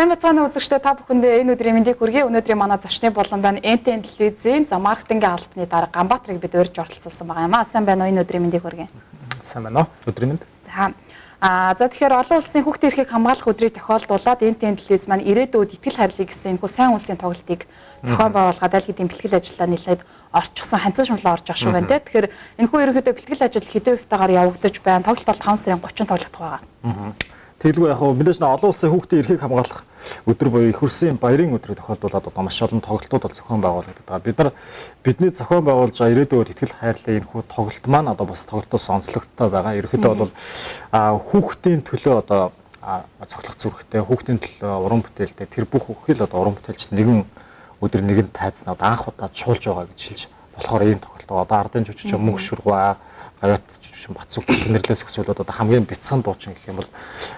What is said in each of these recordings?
Сайн бацааны үзэгчдээ та бүхэндээ энэ өдрийн мэндийг хүргэе. Өнөөдрийн манай зочны болон байна NTN телевизийн маркетингийн албаны дарга Ганбаатрыг бид урьж оролцуулсан байгаа юм аа. Сайн байна уу? Энэ өдрийн мэндийг хүргэе. Сайн байна уу? Өдрийн мэнд. За тэгэхээр олон улсын хүүхдийн эрхийг хамгаалах өдрийг тохиолдуулаад NTN телевиз маань ирээдүйд итгэл хайрлыг гэсэн энэхүү сайн улсын тоглолтыг зохион байгуулгаад аль хэдийн бэлтгэл ажлаа нэлээд орчихсон ханцаа шунлаа орж байгаа шүү байна те. Тэгэхээр энэхүү ерөнхийдөө бэлтгэл ажил хэдэн хувьтаагаар явагдаж байна. Тоглолт бол 5 сарын 30-нд тоглох байгаа. Тэгэлгүй яг мэдээж олон улсын хүүхдийн эрхийг хамгаалах өдөр буюу их хөрсийн баярын өдрийг тохиолдуулаад одоо маш олон тоглолтууд зохион байгуулагддаг байгаа. Бидний зохион байгуулж байгаа ирээдүйд итгэл хайрлын энэхүү тоглолт маань одоо бас тоглолтоос онцлогтой байгаа. Ерөнхийдөө бол хүүхдийн төлөө одоо цоглох зүрхтэй, хүүхдийн төлөө уран бүтээлтэй тэр бүх хүүхэл одоо уран бүтээлч нэгэн өдөр нэгэн тайзнаад анх удаа чуулж байгаа гэж хэлж болохоор ийм тоглолт одоо ардын жүжигч мөнх шүргваа гавьяат бац үг нэрлээс өсвөл одоо хамгийн бяцхан дуучин гэх юм бол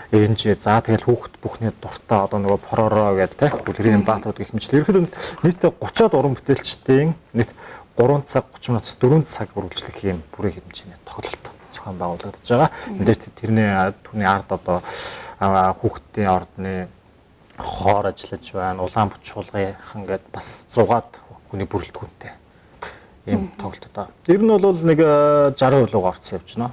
ээжээ за тэгэл хүүхд бүхний дуртай одоо нөгөө поророо гэдэг те үлгэрийн баатууд гэх мэтлээ. Ерөнхийдөө нийт 30-аад уран бүтээлчдийн нийт 3 цаг 30 минут 4 цаг үргэлжлэх юм бүрийн хэмжээний тоглолт зохион байгуулагдаж байгаа. Мэдээж тэрний түүний ард одоо хүүхдийн ордны хоор ажиллаж байна. Улаан бучуулгынхан гэдэг бас 100-аад хүний бүрэлдэхүүнтэй ийм тоглолтоо. Ер нь бол нэг 60% орцсон явж байна.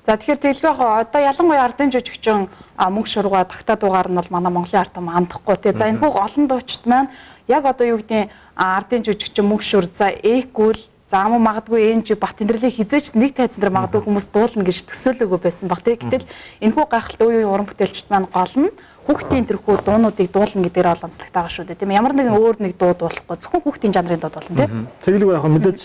За тэгэхээр тэглэв одоо ялангуяа ардын жүжигчин мөнх шургуа тагтаа дуугаар нь бол манай Монголын ард том андахгүй тий. За энэ хүү олон дуучид маань яг одоо юу гэдгийг ардын жүжигчин мөнх шур за ээгүүл за магадгүй энэ бат тэндэрлийг хизээч нэг тайзан дээр магадгүй хүмүүс дуулна гэж төсөөлөөгүй байсан баг тий. Гэтэл энэ хүү гайхалтай үе уран бүтээлчд маань гол нь хүүхдийн тэрхүү дуунуудыг дуулна гэдгээр ол онцлогтой байгаа шүү дээ тийм ямар нэгэн өөр нэг дуу дуулахгүй зөвхөн хүүхдийн жанрын дуу дуулна тийм тэгэлгүй яг мэдээж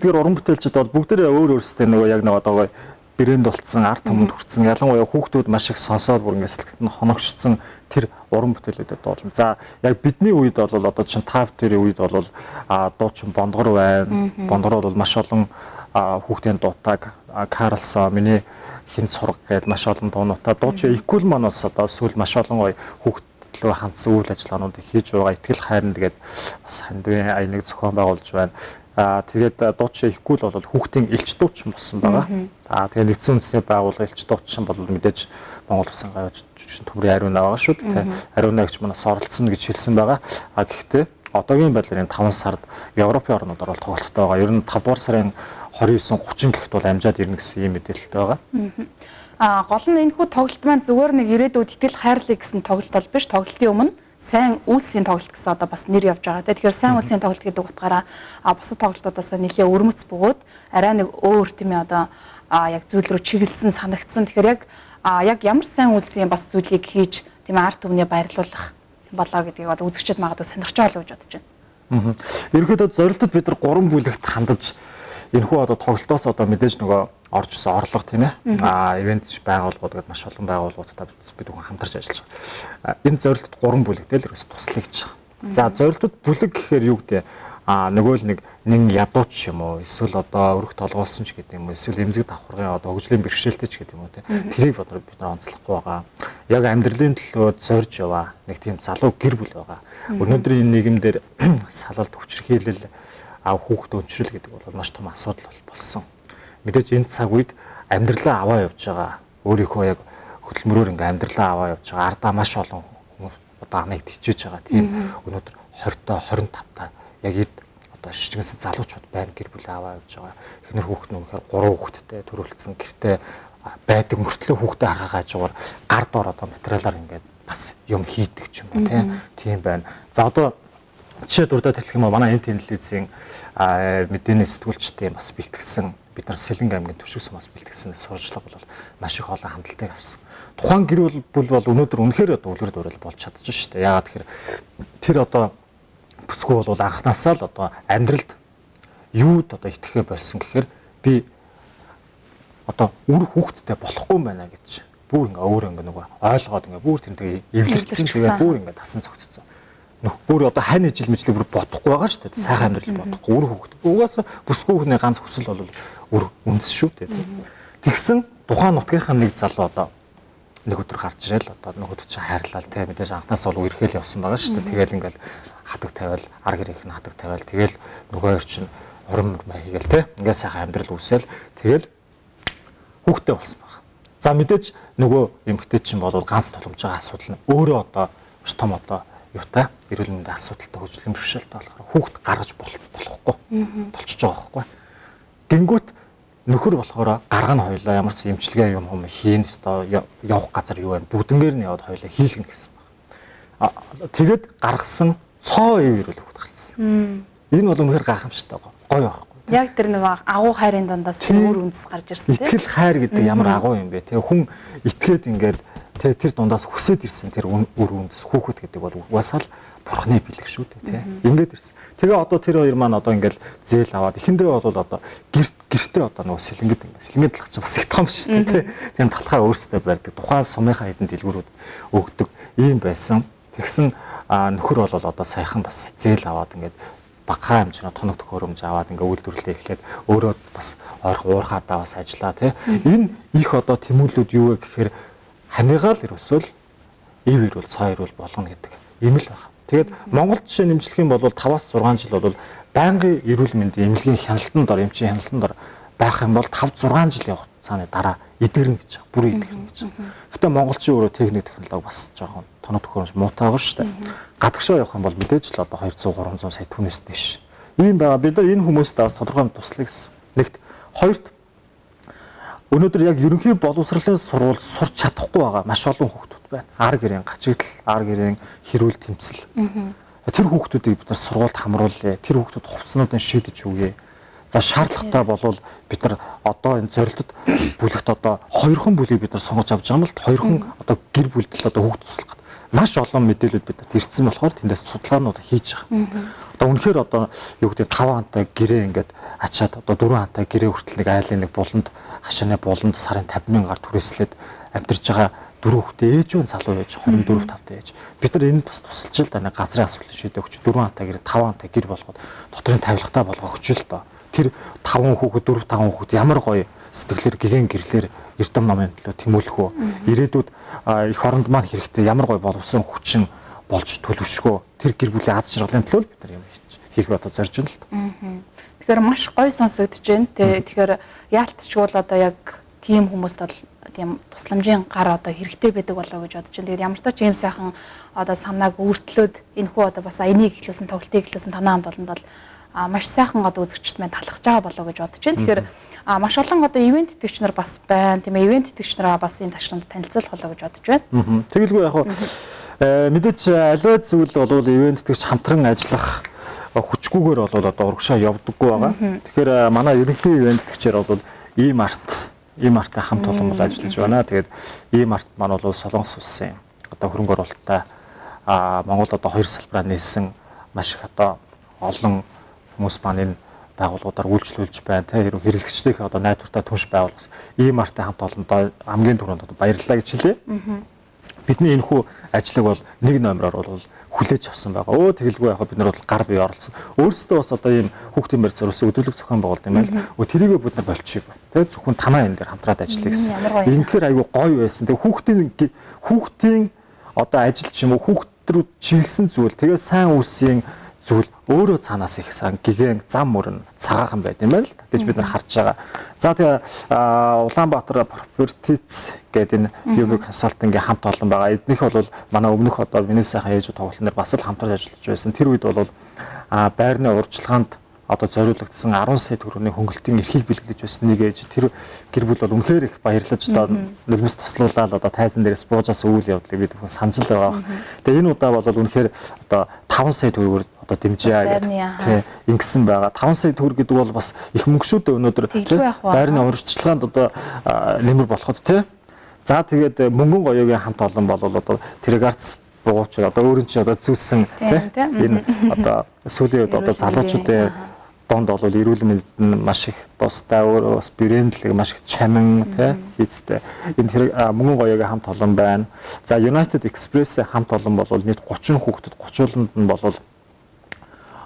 тэр уран бүтээлчд бол бүгдээ өөр өөрсдөө нөгөө яг нэг одоо брэнд болцсон арт түмэнд хүрсэн ялангуяа хүүхдүүд маш их сонсоод бүр ингэ сэтгэлд нь хоногшсон тэр уран бүтээлүүдэд дуулна. За яг бидний үед бол одоо чинь тав тэрийн үед бол дуучин бондгор байна. Бондгор бол маш олон хүүхдийн дуутаг Карлсон миний хин сураг гэдэг маш олон дуунуудаа дуучин Equal маань бас одоо сүүл маш олон хүүхдлөө хандсан үйл ажиллагаануудыг хийж байгаа. Итгэл хайранд гэдэг бас хандвын аяныг зохион байгуулж байна. Тэгээд дуучин Equal бол хүүхдийн элч дуучин болсон байгаа. Тэгээд нэгдсэн үндэсний байгууллага элч дуучин бол мэдээж Монгол Улсын гавьяат жүжигчин төмрийн ариуна байгаа шүү дээ. Ариуна гэж манаас оролцсон гэж хэлсэн байгаа. Гэхдээ одоогийн байдлаар энэ 5 сард Европын орнуудаар бол тоглолттой байгаа. Ер нь 5 дугаар сарын 29-30 гэхэд бол амжаад ирнэ гэсэн ийм мэдээлэлтэй байгаа. Гол нь энэхүү тоглолт маань зүгээр нэг ирээдүйд итгэл хайрлыг гэсэн тоглолт бол биш. Тоглолтын өмнө сайн үлсийн тоглолт гэсэн одоо бас нэр явж байгаа. Тэгэхээр сайн үлсийн тоглолт гэдэг утгаараа бусад тоглолтуудаас нэлээ өрмөц бөгөөд арай нэг өөр тийм ээ одоо яг зүйл рүү чиглэсэн санагдсан. Тэгэхээр яг ямар сайн үлсийн бас зүйлийг хийж тийм арт түмний баярлуулах болоо гэдгийг одоо үзэгчд магадгүй сонирхож байгаа гэж бодож байна. Ерөнхийдөө зорилтод бид нар 3 бүлэгт хандаж энэхүү одоо тоглолтоос одоо мэдээж нөгөө оржсон орлого тийм ээ ивент байгууллагууд гэдэг маш олон байгууллагуудтай бид бүхэн хамтарч ажиллаж байгаа. Энэ зорилтод 3 бүлэгтэй л ерөөс туслая гэж байгаа. За зорилтод бүлэг гэхээр юу гэдэг нөгөө л нэг ядууч юм уу эсвэл одоо өрх толгоолсон ч гэдэг юм уу эсвэл эмзэг давхаргын одоо хөгжлийн бэрхшээлтэй ч гэдэг юм уу тэрийг бид нар онцлохгүй байгаа. Яг амьдралын төлөө зорж яваа нэг тийм залуу гэр бүл байгаа. Өнөөдрийн нийгэмдэр салалт хүчирхийлэл хүүхд өнчрөл гэдэг бол маш том асуудал болсон. Мэдээж энэ цаг үед амьдралаа аваа явж байгаа. Өөрийнхөө яг хөдөлмөрөөр ингээ амьдралаа аваа явж байгаа. Ардаа маш олон хүмүүс одоо амийг тижиж байгаа. Тийм өнөөдөр 20-тоо 25-таа яг одоо шижгэнсэн залуучууд байна гэр бүлээ аваа явж байгаа. Эхнэр хүүхэд нь үнэхээр 3 хүүхэдтэй төрүүлсэн гэртээ байдаг мөртлөө хүүхдээ харгаа гажуугаар гар дор одоо материалаар ингээд бас юм хийдэг ч юм уу тийм байна. За одоо жишээ дурдаад хэлэх юм бол манай энэ телевизийн мэдээний сэтгүүлчдийн бас бэлтгэсэн бид нар Сэлэнг аймгийн Түшиг сумаас бэлтгэсэн сурчлага бол маш их олон хандлтыг авсан. Тухайн гэр бүл бол өнөөдөр үнэхээр одоо үлгэр дуурайл болж чадчих шүү дээ. Яагаад тэгэхээр тэр одоо бүсгүй бол анханасаа л одоо амьдралд юуд одоо итгэхэ болсон гэхээр би одоо үр хүүхэдтэй болохгүй юм байна гэж бүр ингээ өөр ингээ нөгөө ойлгоод ингээ бүр тэрнтэй эвлэрсэн тэгээ бүр ингээ тасан цогцсон. Бүр одоо хань ижил мэдлэг бүр бодохгүй байгаа шүү дээ. Сайхан амьдрал бодохгүй үр хүүхэд. Угаасаа бүсгүй хүний ганц хүсэл бол үр үндэс шүү дээ. Тэгсэн тухайн нутгийнхаа нэг залуу одоо нэг өдөр гарч ирэл одоо нөгөөд чинь хайрлал те мэдээж анхнаасаа бол үерхэл явсан байгаа шүү дээ. Тэгэл ингээл хадаг тавиал ар гэрийнх нь хадаг тавиал тэгэл нөгөө хоёр чинь урам май хийгээл те ингээд сайхан амьдрал үүсэл тэгэл хүүхдтэй болсон байна. За мэдээж нөгөө эмэгтэй чинь бол ганц тулгамж байгаа асуудал нь өөрөө одоо маш том одоо юутай эрүүл мэндийн асуудалтай хөгжлийн бэрхшээлтэй болохоор хүүхд гаргаж болохгүй болчихж байгаа байхгүй. Гингүүт нөхөр болохоор гаргана хоёлаа ямар ч эмчилгээ юм хийн өстой явах газар юу байна бүгднгээр нь яваад хоёлаа хийлгэнэ гэсэн байна. Тэгээд гаргасан цоо ив ирүүл хүүхд гарсан. Энэ бол үнэхээр гайхамшигтай гоё байхгүй. Яг тэр нэг агуу хайрын дундаас тэр өөр үндэс гарч ирсэн тийм. Итгэл хайр гэдэг ямар агуу юм бэ тийм хүн итгээд ингээд тэр дундаас хүсээд ирсэн тэр өөр үндэс хүүхэд гэдэг бол угаасаа л бурхны бэлэг шүү дээ тийм. Ингээд ирсэн. Тэгээ одоо тэр хоёр маань одоо ингээл зээл аваад эхэндээ бол одоо гэртээ одоо нөгөө сэлэнгэд талах чинь бас их том шүү дээ тийм талхаа өөрсдөө барьдаг тухайн сумынхаа хэдэн дэлгүүрүүд өгдөг ийм байсан. Тэгсэн нөхөр бол одоо саяхан бас зээл аваад ингээд багахан хэмжээний тоног төхөөрөмж аваад ингээ үйлдвэрлэлээ эхлээд өөрөө бас уурхаадаа бас ажиллаа тий. Энэ их одоо тэмүүлүүд юу вэ гэхээр ханигаал ерөөсөө л ив ирүүл цаа ирүүл болгоно гэдэг юм л байна. Тэгээд Монгол жишээ нэмжлэх юм бол 5-6 жил бол байнгын эрүүл мэндийн эмнэлгийн хяналтанд дор эмчийн хяналтанд дор байх юм бол 5-6 жил явах цааны дараа эдгэрнэ гэж байгаа. Бүрэн эдгэрнэ гэж байгаа. Гэтэ монголчин өөрөө техник технологи бас жоохон тоног төхөөрөмж муутай байгаа шүү дээ. Гадагшаа явах юм бол мэдээж л одоо 200-300 сая түүнээс дэш. Ийм байгаа. Бид нар энэ хүмүүст бас тодорхой туслая гэсэн. Нэгт хоёрт өнөөдөр яг ерөнхий боловсролын сурвалж сурч чадахгүй байгаа маш олон хүүхдүүд байна. Ар гэрийн гачигдал, ар гэрийн хэрүүл тэмцэл. Тэр хүүхдүүдийг бид нар сургуульд хамруулъя. Тэр хүүхдүүд хувцснуудыг шийдэж өгье. За шаардлагатай болвол бид нар одоо энэ зорилтод бүлэгт одоо 2хан бүлийг бид нар сонгож авч байгаа юм л 2хан одоо гэр бүлдэл одоо хүүхд туслах гэдэг. Маш олон мэдээлэл бидэд ирсэн болохоор тэндээс судалгаанууд хийж байгаа. Одоо үнэхээр одоо юу гэдэг 5 хантай гэрээ ингээд ачаад одоо 4 хантай гэрээ хүртэл нэг айлын нэг буланд хашааны буланд сарын 50,000 гаруй түрээслээд амьдарч байгаа 4 хүүхдээ ээж нь залуу ээж 24 5-тай ээж. Бид нар энэ бас тусалж л да нэг газрын асуудлыг шийдэх өгч 4 хантай гэрээ 5 хантай гэр болгоод дотрын тавилгатай болгох өгч л доо. Тэр 5 хүүхэд 4-5 хүүхэд ямар гоё сэтгэлээр гэгэн гэрлэр эрдэм намын төлөө тэмүүлэх үү. Ирээдүйд их оронд маань хэрэгтэй ямар гоё боловсон хүчин болж төлөвшгөө. Тэр гэр бүлийн аз жаргалын төлөө бид нар юм хийх одоо зорж байна л. Тэгэхээр маш гоё сонсогдож байна. Тэгэхээр яалтчгүй л одоо яг тийм хүмүүст бол тийм тусламжийн гар одоо хэрэгтэй байдаг болоо гэж бодож байна. Тэгээд ямар ч тач ийм сайхан одоо санааг өөртлөөд энэхүү одоо бас энийг эхлүүлсэн тоглолтыг эхлүүлсэн танаа хамт олонд бол маш сайхан одоо үзэгчд маань талхаж байгаа болоо гэж бодож байна. Тэгэхээр маш олон одоо ивент итгэгч нар бас байна. Тийм ээ ивент итгэгч нараа бас энэ ташрамд танилцуулах болоо гэж бодож байна. Тэгэлгүй яг мэдээж аливаа зүйл бол ивент итгэгч хамтран ажиллах хүчгүйгээр бол одоо урагшаа явдаггүй байгаа. Тэгэхээр манай ерөнхий ивент итгэгчээр бол ийм арттай хамт олон бол ажиллаж байна. Тэгээд ийм арт маань бол Солонгос улсын одоо хөрөнгө оруулалттай Монголд одоо 2 салбараа нээсэн маш их одоо олон хүмүүс маань энэ байгууллагуудаар үйлчлүүлж байна. Хэрэглэгчдийн одоо найдвартай түнш байгуулгаас ийм арттай хамт олондоо хамгийн түрүүнд одоо баярлалаа гэж хэлье. Бидний энэхүү ажлыг бол нэг номероор бол хүлээж авсан байгаа. Тэгэлгүй яг бид нар бол гар бие оролцсон. Өөрсдөө бас одоо ийм хүүхдийн барь зориулсан өдөрлөг зохион байгуулалт юм байна. Тэрийгээ бид нар болчих юм. Зөвхөн танаа энэ дээр хамтраад ажиллая гэсэн. Инхээр айгүй гоё байсан. Хүүхдийн одоо ажил ч юм уу хүүхд рүү чиглэсэн зүйл. Тэгээ сайн үсгийн зүйл өөрөө цаанаас их сан гигэн зам мөрөн цагаахан байт юм байна л гэж бид нар харж байгаа. За тэгээ Улаанбаатар Properties гэдэг энэ UB консалтингийн хамт олон байгаа. Эднийх бол манай өмнөх одоо миний сайхан ээжүүд тоглолтноор бас л хамтарч ажиллаж байсан. Тэр үед бол байрны урьдчилгаанд одоо зориулагдсан 10 сая төгрөгийн хөнгөлтийн эрхийг бэлгэлж байсан нэг ээж тэр гэр бүл бол үнэхээр их баярлаж одоо нулимс тослуулаад одоо тайзан дээрээс буужаас үйл явдлыг бид санаж л байгаа. Тэгээ энэ удаа бол үнэхээр одоо 5 сая төгрөгөөр одоо дэмжээ гэдэг ингэсэн байгаа. 5 сая төгрөг гэдэг бол бас их мөнгө шүү дээ өнөөдөр байрны урьдчилгаанд одоо нэмэр болоход тий. За тэгээд мөнгөн гоёгийн хамт олон бол одоо тэр гарц бууч одоо өөрөн чи одоо зүссэн тий энэ одоо сүүлийн үед одоо залуучуудын донд бол эрүүл мэндэд маш их тустай өөрөө бас брэндэлэг маш их чамин тий эцтэй энэ тэр мөнгөн гоёгийн хамт олон байна. За United Express-ийн хамт олон бол нийт 30 хүүхдэд 30-ууланд нь бол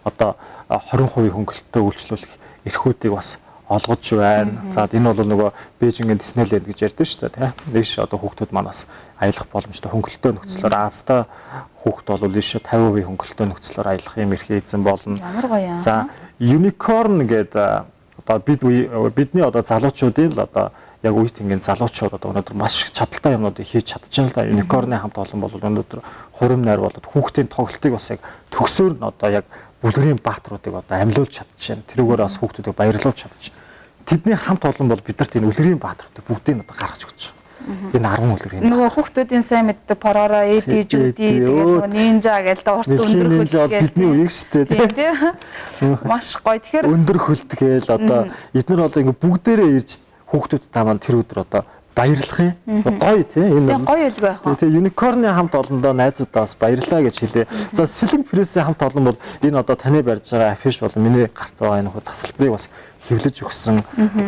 одоо 20% хөнгөлөлтөд үйлчлүүлэх эрхүүдийг бас олгож байна. За энэ бол нөгөө Бээжингийн Диснейленд гэж ярьдэн шүү дээ, тийм. Нэг ш одоо хүүхдүүд манаас аялах боломжтой хөнгөлөлтөө нөхцлөөр Азтай хүүхд бол ийш 50% хөнгөлөлтөө нөхцлөөр аялах юм эрхээ эзэн болно. Ямар гоё юм. За unicorn гэдэг одоо бидний одоо залуучуудын л одоо яг үе тэнгийн залуучууд одоо өнөөдөр маш их чадaltaй юмнуудыг хийж чадчихна л да. Unicorn-ы хамт олон бол өнөөдөр хурим найр болоод хүүхдийн тоглолтыг бас яг төгсөөр нь одоо яг бүлгэрийн баатруудыг одоо амьлуулж чадчихна. Тэрүүгээр бас хүүхдүүдийг баярлуулж чадчихна. Тэдний хамт олон бол бидэрт энэ үлгэрийн баатруудыг бүгдийг одоо гаргаж өгч байгаа. Энэ 10 үлгэр юм. Нөгөө хүүхдүүдийн сайн мэддэг Порора, Эди, Жуди тэгээд Нинжа гэдэг урт өндөр хөлтгээд бидний үеиг шүү дээ тийм. Маш гоё. Тэгэхээр өндөр хөлтгээл одоо эдгээр одоо ингээ бүгдээрээ ирж хүүхдүүд тамаа тэр өдөр одоо баярлах юм. Гоё тийм. Энэ гоё илгүй яах вэ? Тийм unicorn-ы хамт олондоо найзуудаа бас баярлаа гэж хэлээ. За Slim Press-ийн хамт олон бол энэ одоо таны барьж байгаа афиш бол миний гарт байгаа энэ тасалбарыг бас хэвлэж өгсөн.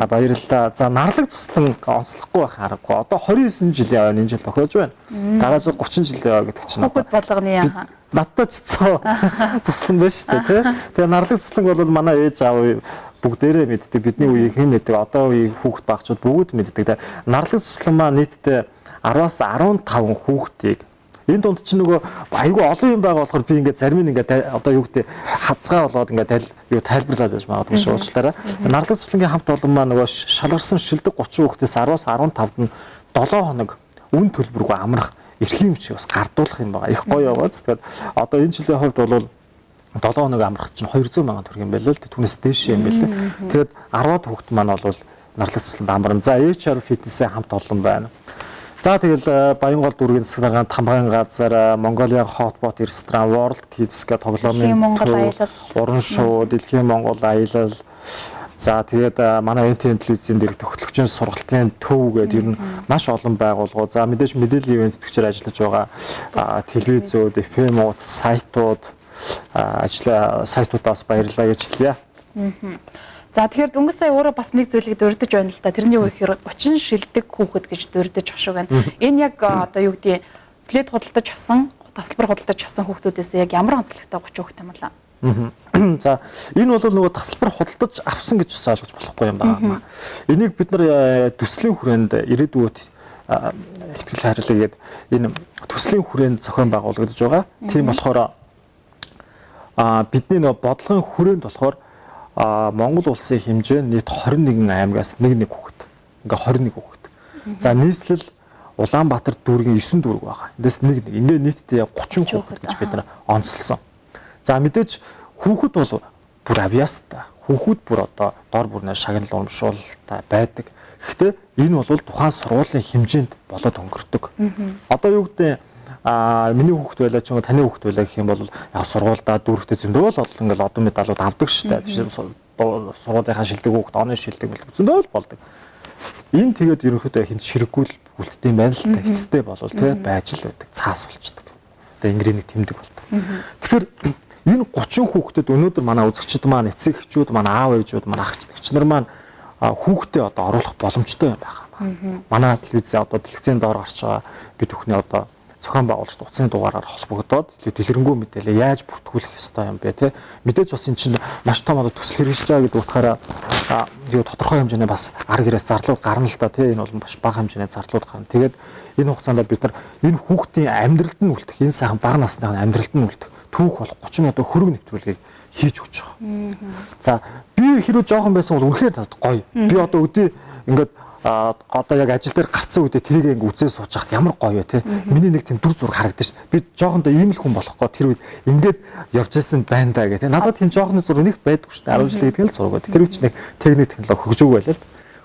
Баярлалаа. За нарлаг цуслан онцлохгүй байх аргагүй. Одоо 29 жилийн ойн энэ жил тохиолж байна. Дараа жил 30 жилийн ойн гэдэг чинь хүүхэд болгоны яахан. Надад ч цуслан байна шүү дээ тий. Тэгээ нарлаг цуслан бол манай ээж аав бүгдээрээ мэддэг. Бидний үеийг хэн мэддэг. Одоо үеийн хүүхэд багчууд бүгд мэддэг. Нарлаг цуслан маа нийтдээ 10-аас 15 хүүхдийг энэ дунд чинь нөгөө айгүй олон юм байгаа болохоор би ингээд зарим нь ингээд одоо юу гэдэг хазгаа болоод ингээд юу тайлбарлаад байж магадгүй шүү уучлаарай. Нарлаг цуслангийн хамт олон маа нөгөө шалгарсан шилдэг 30 хүүхдээс 10-аас 15-д нь 7 хоног үн төлбөргүй амрах эрхлэн хүчийг бас гардуулах юм байгаа. Их гоё яваад. Тэгэхээр одоо энэ жилийн хувьд бол 7 хоног амрах чинь 200 сая төгрөг юм байна л дээ. Түүнээс дээш юм байна лээ. Тэгээд 10-аад хүүхд маань бол нарлаг цусланд амарна. За HR Fitness-ийн хамт олон байна. За тэгэл Баянгол дүүргийн засаг дарганы тамгын газар, Mongolia Hotpot ресторан, World Kids гэх тоглоомын уран шоу, Дэлхийн Монгол аялал. За тэгээд манай NTN телевизийн дэрэг төгөлөгчийн сургалтын төв гэдэг ер нь маш олон байгууллагууд. За мэдээж мэдээллийн ивент төгчээр ажиллаж байгаа телевизүүд, FM-ууд, сайтууд сайтуудаас баярлалаа гэж хэлье. За тэгэхээр дөнгөж сая өөрөө бас нэг зүйлийг дурдж байна л да. Тэрний үе хэрэг 30 шилдэг хүүхэд гэж дурдж хашиг байна. Энэ яг одоо юу гэдэг флет худалдаж авсан, тасалбар худалдаж авсан хүүхдүүдээс яг ямар онцлогтой 30 хүүхэд юм бол. За энэ бол нөгөө тасалбар худалдаж авсан гэж ойлгож болохгүй юм байна. Энийг бид нар төслийн хүрээнд ирээдүйд ихтгэл хариулъя гэдэг энэ төслийн хүрээнд зохион байгуулагдаж байгаа. Тийм болохоор бидний нөгөө бодлогын хүрээнд болохоор Монгол улсын хэмжээ нийт 21 аймагаас нэг хүүхэд. Ингээ 21 хүүхэд. За нийслэл Улаанбаатар дүүргийн 9 дүүрэг байгаа. Эндээс нэг ингээ нийтдээ 30 хүүхэд гэж бид нар онцлсон. За мэдээж хүүхэд бол бүр авьяастай. Хүүхэд бүр одоо дор бүрнээ шагнал урамшуулалтай байдаг. Гэхдээ энэ бол тухайн сургуулийн хэмжээнд болоод өнгөрдөг. Одоо юу гэдэг миний хүүхэд байлаа ч юм уу таны хүүхэд байлаа гэх юм бол яг сургуульдаа дүүрэгтээ зөндөө л ингээл одон медалууд авдаг шүү дээ. Сургуулийнхаа шилдэг хүүхэд оны шилдэг зөндөө л болдог. Энэ тэгээд ерөнхийдөө хинт ширэггүй л үлддэм байна л та эцэстээ болвол тий байж л байдаг. Цаас болчдөг. Одоо ингэрийн нэг тэмдэг болдог. Тэгэхээр энэ 30 хүүхдэд өнөөдөр манай үзэгчид маань эцэг эхчүүд маань аав ээжүүд маань ах эгч нар маань хүүхдээ одоо оруулах боломжтой юм байна. Манай телевизээ одоо дэлгэцийн доор гарч байгаа бид бүхний одоо зохион байгуулагч утасны дугаараар холбогдоод дэлгэрэнгүй мэдээлэл яаж бүртгүүлэх ёстой юм бэ те мэдээж бас эн чинь маш том одоо төсөл хэрэгжиж байгаа гэдэг утгаараа юу тодорхой хэмжээний бас арга гэрээс зарлууд гарна л да те энэ бол маш бага хэмжээний зарлууд гарна. Тэгээд энэ хугацаанд бид нар энэ хүүхдийн амьдралд нь үлдэх энэ сайхан бага насны амьдралд нь үлдэх түүх болох 30 мянган хөрөг нэвтрүүлгийг хийж өгч байгаа. За би хэрвээ жоохон байсан бол үнэхээр гоё. Би одоо өдөө ингээд одоо яг ажил дээр гарцсан үедээ тэрийг ингээ үзээ сууж хахад ямар гоё вэ те. Миний нэг тийм дүр зураг харагдаж ш. Би жоохондоо ийм л хүн болохгүй тэр үед ингээд явж исэн байна да гэх те. Надад тийм жоохны зураг нэг байдгүй ш. 10 жил гэдэг л зураг. Тэр үуч нэг техник технологи хөгжөөг байлаа л.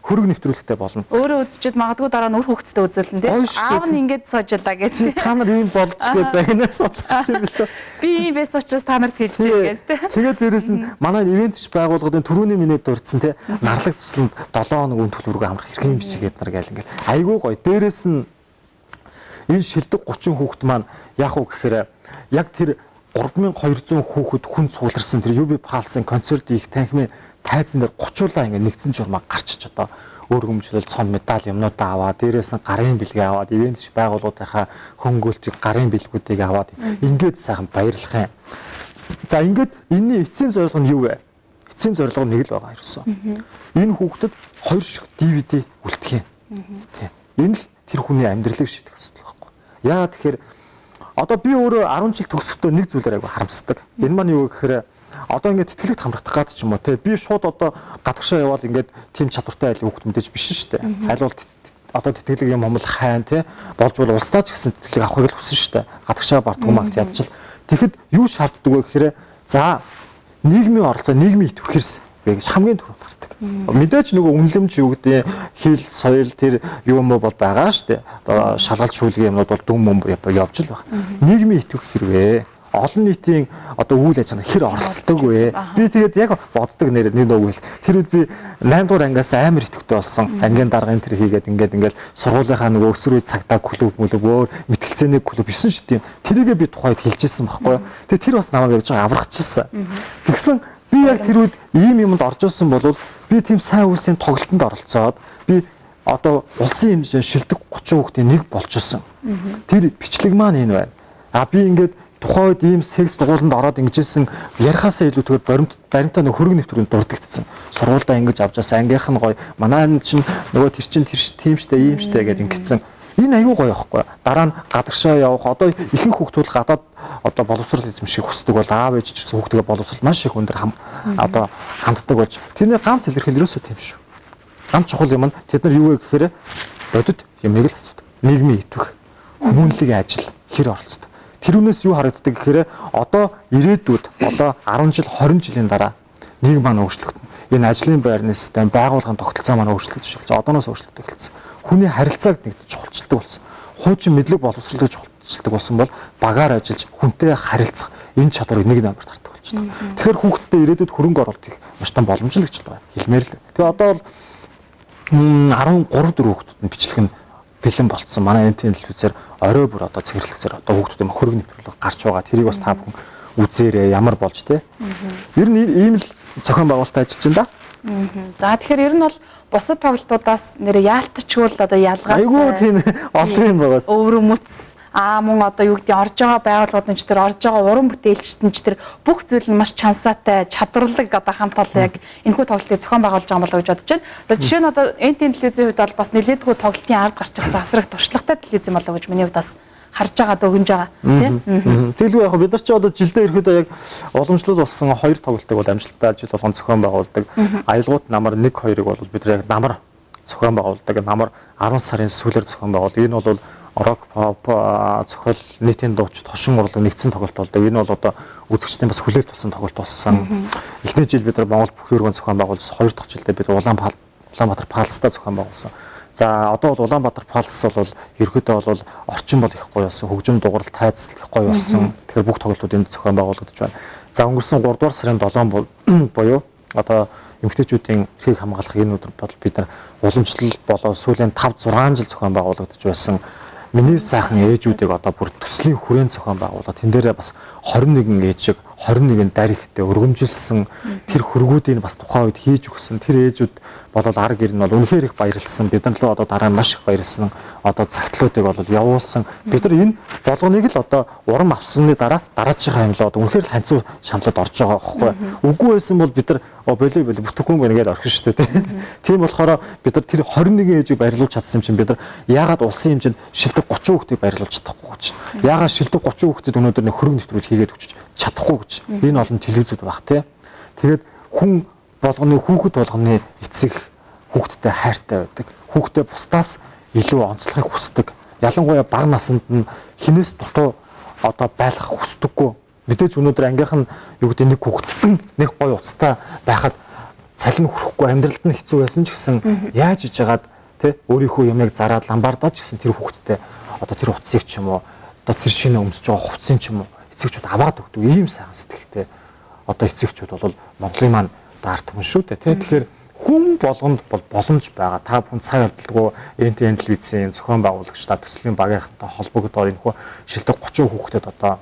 Хөрөг нэвтрүүлэхтэй болно. Өөрөө үзчихэд магадгүй дараа нь өр хөвгцтэй үзүүлэн тийм. Аав нь ингэж суужлаа гэж. Та нар ийм болж гэж загнаас суучих юм бэл. Би ийм байсан учраас та нарт хэлж байгаа гэж тийм. Тэгээд дээрэс нь манай ивентч байгууллагын түрүүний минь дурдсан тийм. Нарлаг цусланд 7 хоног үн төлбөрөөр амрах хэрэг юм бишгээд нар гээл ингээл. Айгүй гоё. Дээрэс нь энэ шилдэг 30 хүүхэд маань яг уу гэхээр яг тэр 3200 хүүхэд хүн цугларсан тэр UB Pulse-ын концерт их танхимын тайзан дээр 30-уулаа ингэ нэгдсэн журмаа гарчиж одоо өөр хэмжлэл цон медаль юмнуудаа аваад дээрээс нь гарын бэлгээ аваад ивент байгууллагынхаа хөнгөлтийг гарын бэлгүүдийг аваад ингээд сайхан баярлах юм. За ингээд энэний эцсийн зорилго нь юу вэ? эцсийн зорилго нэг л байгаа ерөөсөө. Энэ хүүхдэд 2 шиг DVD үлдэх юм. Тийм. Энэ л тэр хүний амьдралыг шийдэх асуудал байхгүй. Яагаад тэгэхээр одоо би өөрөө 10 жил төгсөхдөө нэг зүйлээр айгу харамсдаг. Энэ маань юу гэхээр одоо ингээд тэтгэлэгт хамрагдах гад ч юм уу те би шууд одоо гадагшаа яваад ингээд тийм чадвартай айл хүүхд мэдээж биш шүү дээ. Аль бол одоо тэтгэлэг юм хомл хайн те болж бол улсдаа ч гэсэн тэтгэлэг авахыг л хүсэн шүү дээ. Гадагшаа бардгуу магт ядчил. Тэгэхэд юу шаарддаг вэ гэхээр за нийгмийн оролцоо нийгмийн идэвхэрс гэж хамгийн түрүүнд гардаг. Мэдээж нөгөө үнэлэмж юу гэдэг хил соёл тэр юм бол байгаа шүү дээ. Одоо шалгалт шүүлгийн юмнууд бол дүн мөмбөр явж л байна. Нийгмийн идэвх хэрвээ олон нийтийн одоо үйл ажиллагаанд хэр оролцдог вэ? Би тэгээд яг боддог нэг нөгөө тэр үед би 8 дугаар ангиас амар идэвхтэй болсон. Ангийн даргын тэр хийгээд ингээд сургуулийнхаа нөгөө өсвөр үе цагдаа клуб өөр мэтгэлцээний клуб 9 шит юм. Тэрийгээ би тухайд хэлжсэн байхгүй юу? Тэгээд тэр бас намайг явж байгаа аврагчсан. Тэгсэн би яг тэр үед ийм юмд орж ирсэн бол би тийм сайн үйлсийн тоглолтод оролцоод би одоо улсын хэмжээнд шилдэг 30 хүүхдийн нэг болчихсон. Тэр бичлэг маань энэ байна. Би ингээд тухайд ийм секс дугууланд ороод ингэжсэн ярихаасаа илүүтэйгээр баримтаа нэг хөрөг нэвтрүүлэнд дурддагдсан. Сургуульдаа ингэж авчаас ангийнх нь гоё. Манай чинь нөгөө тэр тийм штэ ийм штэ гэдээ ингэсэн. Энэ аюу гоё байхгүй. Дараа нь гадагшаа явах одоо ихэнх хүүхдүүд гадаад одоо боловсрол эзэмших хүсдэг бол аав ээж ч гэсэн хүүхдгээ боловсрол маш их өндөр одоо ханддаг болж. Тэрний ганц илэрхийл ерөөсөө тийм шүү. Ганц чухал юм нь тэд нар юу вэ гэхээр бодит юмыг л асуудаг. Нийгмийн идэвх, хүмүүнлэгийн ажил хэр оролцдог. Тэрүүнээс юу харагддаг гэхээр одоо ирээдүйд одоо 10 жил 20 жилийн дараа нийгэм маань өөрчлөгдөнө. Энэ ажлын байрны систем, байгууллагын тогтолцоо маань өөрчлөгдөж эхэлж байгаа. Одооноос өөрчлөгдөж эхэлсэн. Хүний харилцааг нэгдэж чухалчилдаг болсон. Хуучин мэдлэг боловсролыг чухалчилдаг болсон бол багаар ажиллаж хүнтэй харилцах энэ чадварыг нэг номерт хардаг болчихно. Тэгэхээр хүүхдэд ирээдүйд хөрөнгө оруулалт их маш том боломж л гэж байна. Хэлмээр л. Тэгээ одоо бол 13 4 хүүхдэд нь бичлэг нь бэлэн болцсон. Манай энэ телевизээр орой бүр одоо цэвэрлэгцээр одоо хүүхдүүд хөрөг нэвтрүүлэг гарч байгаа. Тэрийг бас та бүхэн үзээрэй. Ямар болж те. Ер нь ийм л зохион байгуулалтад ажиллаж байна да. За тэгэхээр ер нь бол бусад тоглолтуудаас нэр яалтчгүй л одоо ялгаа. Айгуу тийм олон юм байгаас. Өвөрмөц мөн одоо юу гэдэг орж байгаа байгууллагууд нь ч тэр орж байгаа уран бүтээлчт нь ч тэр бүх зүйл нь маш чансаатай чадварлаг одоо хамт олон яг энэхүү тоглолтыг зохион байгуулж байгаа болоо гэж бодож байна. Одоо жишээ нь одоо энэ телевизийн хувьд бол бас нэлээдгүй тоглолтын ард гарч ирсэн асрах туршлагатай телевиз болоо гэж миний хувьд бас харж байгаа дөгнж байгаа тийм. Тэгэлгүй яг бид нар ч одоо жилдээ ирэхэд яг уламжлал болсон 2 тоглолтыг бол амжилттай жил болгон зохион байгуулдаг. Аялгууд намар 1 2-ыг бол бид нар яг намар зохион байгуулдаг. Намар 10 сарын сүүлээр зохион байгуулдаг. Энэ бол рок pop зохиол нийтийн дууч тошин урлаг нэгдсэн тоглолт болдог. Энэ бол одоо үзэгчдийн бас хүлээлт болсон тоглолт болсон. Эхний жил бид нар Монгол бүхий өргөн зохион байгуулсан. 2 дахь жилдээ бид Улаанбаатар Палстаа зохион байгуулсан. За одоо бол Улаанбаатар Палс бол ерөөдөө бол орчин бол их гоё болсон. Хөгжим дугуйрал тайцлал их гоё болсон. Тэгэхээр бүх тоглолтууд энд зохион байгуулагдаж байна. За өнгөрсөн 3 дугаар сарын 7 буюу одоо эмэгтэйчүүдийн эрхийг хамгаалах энэ өдөр бол бид нар уламжлал болоо сүүлийн 5 6 жил зохион байгуулагдаж байсан. Миний сайхан ээжүүдийг одоо бүр төслийн хүрээнд зохион байгуулаад тэн дээрээ бас 21 ээжийг 21 дарихтэй өргөмжилсэн тэр хөргүүдийг бас тухайн үед хийж өгсөн тэр ээжүүд болоод ар гэр нь бол үнэхээр их баярлсан. Бид нар л одоо дараа нь маш их баярлсан. Одоо цагтлуудыг бол явуулсан. Бид нар энэ болгоныг л одоо урам авсны дараачихаа хэмлээ одоо үнэхээр л ханцуу шамлаад орж байгаа байхгүй. Үгүй байсан бол бид нар болоо бүтэхгүй ингээд орхин шүү дээ. Тийм болохоор бид нар тэр 21 ээжийг баярлуулж чадсан юм чинь бид нар яагаад улсын хэмжээнд шилдэг 30 хүүхдийг баярлуулж чадахгүй гэж. Яагаад шилдэг 30 хүүхдэд өнөөдөр нэг хөрөг нэвтрүүлэг хийгээд өгч чадахгүй гэж. Энэ олон телевизүүд баг тий. Тэгээд хүн болгоны хүүхэд болгоны эцэг хүүхдтэй хайртай байдаг. Хүүхдээ бусдаас илүү онцлохыг хүсдэг. Ялангуяа бага наснд нь хинээс дутуу одоо байлгах хүсдэггүй. Мэдээж өнөөдөр ангийнх нь юу гэдэг нэг хүүхэд нэг гой уцтай байхад цалин хүрхгүй амьдралд нь хэцүү байсан ч гэсэн яаж иж яагаад тий өөрийнхөө юмыг зараад ламбардаад ч гэсэн тэр хүүхэдтэй одоо тэр утсыг ч юм уу одоо тэр шинэ өмсөж байгаа хувцсыг ч юм уу эцэгчүүд аваад өгдөг ийм сайхан сэтгэлтэй одоо эцэгчүүд бол Монголын маань одоо арт хүн шүү дээ тий. Тэгэхээр хүн болгонд бол боломж байгаа. Та бүхэн цаг алдалгүй энэ телевизийн зохион байгуулагч та төслийн багийнхантай холбогдоод энэ хөө шилдэг 30 хүүхдэд одоо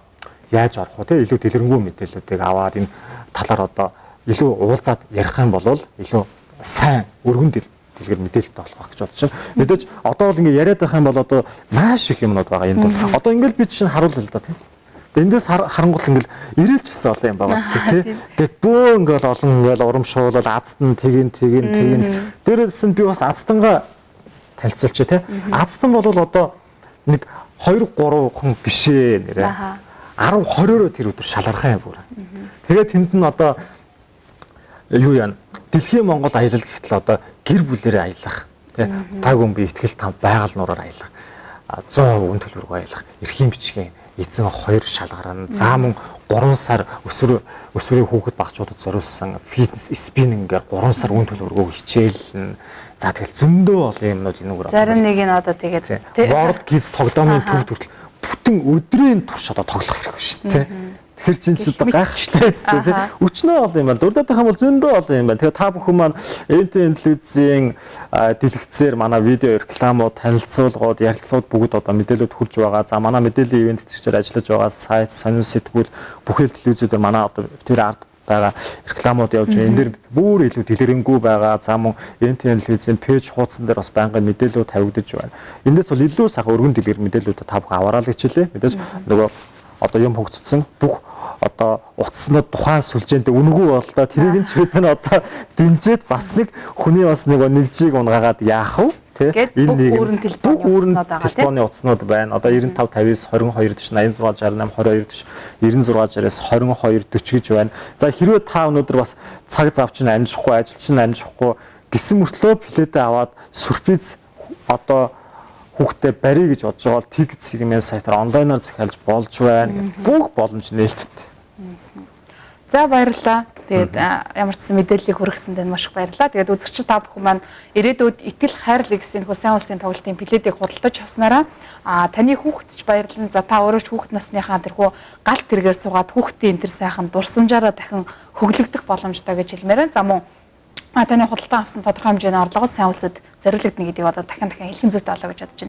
яаж орох вэ? Илүү дэлгэрэнгүй мэдээллүүдийг аваад энэ талаар одоо илүү уулзаад ярих юм бол илүү сайн өргөн дэлгэр мэдээлэлтэй болох гэж бодож байна. Мэдээж одоо бол ингэ яриад байх юм бол одоо маш их юмнууд байгаа энэ бол. Одоо ингээл би чинь харуул л да тийм. эндээс харангуул ингээл ирээлж гисэн олон юм байгаа зү тий. Тэгээд бөө ингээл олон ингээл урамшуулаад азтан тэгин. Дээрээс нь би бас азтангаа танилцуулж тий. Азтан бол одоо нэг 2 3 хүн бишээ нэрээ. 10 20-ороо тэр өдөр шалгархаа юм бүр. Тэгээд тэнд нь одоо юу яана? Дэлхийн Монгол аялал гэхтэл одоо гэр бүлэрээ аялах тий. Таг хүн би ихтгэл там байгаль нураар аялах. 100% үн төлбөрөөр аялах. Эрхийн бичгийн эзэн 2 шалгарна. Заамун 3 сар өсвөрийн хүүхэд багчуудад зориулсан фитнес спиннингээр 3 сар үн төлбөрөөр хичээлнэ. За тэгэл зөндөө олон юмнууд энэгээр. Зарим нэг нь одоо тэгээд World Kids тоглоомын төв төрөл бүтэн өдрийн турш одоо тоглох хэрэгтэй шүү дээ. Тэр чинь ч одоо гайхалтай зү тий. Өчнөө олон юм байна. Дурдаад байгаа бол зөндөө олон юм байна. Тэгээ та бүхэн маань НТ телевизийн дэлгэцээр манай видео рекламууд, танилцуулгууд, ярилцлагууд бүгд одоо мэдээлэлд хүрж байгаа. За манай мэдээллийн ивент тэтгэгчээр ажиллаж байгаа сайт, сонин сэтгүүл бүхэл телевизүүдээр манай одоо тэр ард байгаа рекламууд явж байгаа. Энд дэр бүр илүү дэлгэрэнгүй байгаа. За мөн НТ телевизийн пэйж хуудсан дээр бас байнгын мэдээлэлүүд тавигдаж байна. Эндээс бол илүү сайхан өргөн дэлгэр мэдээлэлүүд та бүхэн аваарай гэж хэлээ. Мэдээж нөгөө одоо юм хөгжсөн бүх одоо утаснууд тухайн сүлжээнд үнэгүй боллоо. Тэрийг нь ч бид нар одоо дэмжиж бас нэг хүний бас нэг жиг унгаагаад яах вэ? Тэ энэ нэг бүх өөрн телефоны утаснууд байна. Одоо 95 50-с 22 40 86 66 96 60-аас 22 40 гэж байна. За хэрвээ та өнөөдөр бас цаг зав чинь амжихгүй, ажил чинь амжихгүй гэсэн мөртлөө пледэ аваад сюрприз одоо хүүхдээ барья гэж бодож байгаа бол тик сегмент сайтаар онлайнаар захиалж болж байна. Бүх боломж нээлттэй. За баярлалаа. Тэгээд ямар ч мэдээллийг хүргэсэнд маш их баярлалаа. Тэгээд үзэгчид та бүхэн маань ирээдүйд итгэл хайрлаг гэсэн хөө сайн улсын тоглолтын пледийг худалдаж авснараа таны хүүхэд ч баярлалаа. За та өөрөө ч хүүхэд насныхаа тэрхүү галт тэргээр суугаад хүүхдийн энэ төр сайхан дурсамжаараа дахин хөглөгдөх боломжтой гэж хэлмээр байна. За мөн таны худалдан авсан тодорхой хэмжээний орлогоос сайн улсад зориулагдана гэдгийг одоо дахин хэлхэн зүйтэй болоо гэж бодож байна.